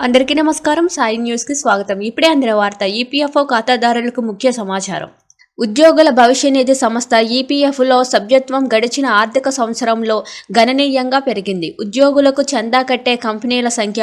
అందరికీ నమస్కారం. సాయి న్యూస్ కి స్వాగతం. ఇప్పుడే అందిన వార్త. ఈపీఎఫ్ఓ ఖాతాదారులకు ముఖ్య సమాచారం. ఉద్యోగుల భవిష్య నిధి సంస్థ ఈపీఎఫ్లో సభ్యత్వం గడిచిన ఆర్థిక సంవత్సరంలో గణనీయంగా పెరిగింది. ఉద్యోగులకు చందా కట్టే కంపెనీల సంఖ్య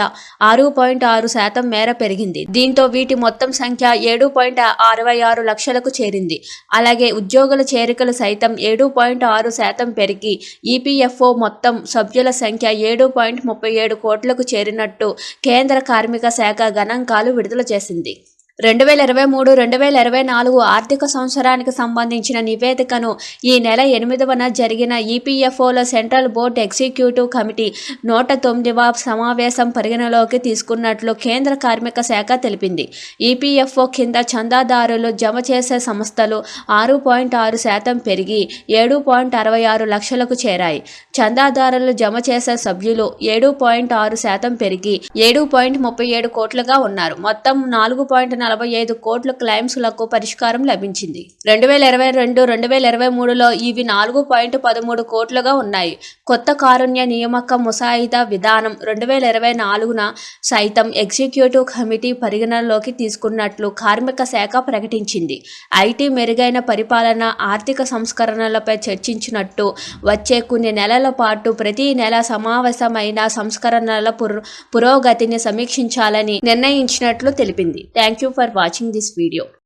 6.6% మేర పెరిగింది. దీంతో వీటి మొత్తం సంఖ్య 7.66 లక్షలకు చేరింది. అలాగే ఉద్యోగుల చేరికలు సైతం 7.6% పెరిగి ఈపీఎఫ్ఓ మొత్తం సభ్యుల సంఖ్య 7.37 కోట్లకు చేరినట్టు కేంద్ర కార్మిక శాఖ గణాంకాలు విడుదల చేసింది. 2023-2024 ఆర్థిక సంవత్సరానికి సంబంధించిన నివేదికను ఈ నెల 8వ జరిగిన ఈపీఎఫ్ఓలో సెంట్రల్ బోర్డు ఎగ్జిక్యూటివ్ కమిటీ 109వ సమావేశం పరిగణలోకి తీసుకున్నట్లు కేంద్ర కార్మిక శాఖ తెలిపింది. ఈపీఎఫ్ఓ కింద చందాదారులు జమ చేసే సంస్థలు 6.6% పెరిగి 7.66 లక్షలకు చేరాయి. చందాదారులు జమ చేసే సభ్యులు 7.6% పెరిగి 7.37 కోట్లుగా ఉన్నారు. మొత్తం 4.45 కోట్ల క్లెయిమ్స్లకు పరిష్కారం లభించింది. 2022-2023లో ఇవి 4.13 కోట్లుగా ఉన్నాయి. కొత్త కారుణ్య నియామక ముసాయిదా విధానం 2024న సైతం ఎగ్జిక్యూటివ్ కమిటీ పరిగణనలోకి తీసుకున్నట్లు కార్మిక శాఖ ప్రకటించింది. ఐటీ మెరుగైన పరిపాలన, ఆర్థిక సంస్కరణలపై చర్చించినట్టు వచ్చే కొన్ని నెలల పాటు ప్రతి నెల సమావేశమైన సంస్కరణల పురోగతిని సమీక్షించాలని నిర్ణయించినట్లు తెలిపింది. Thank you for watching this video.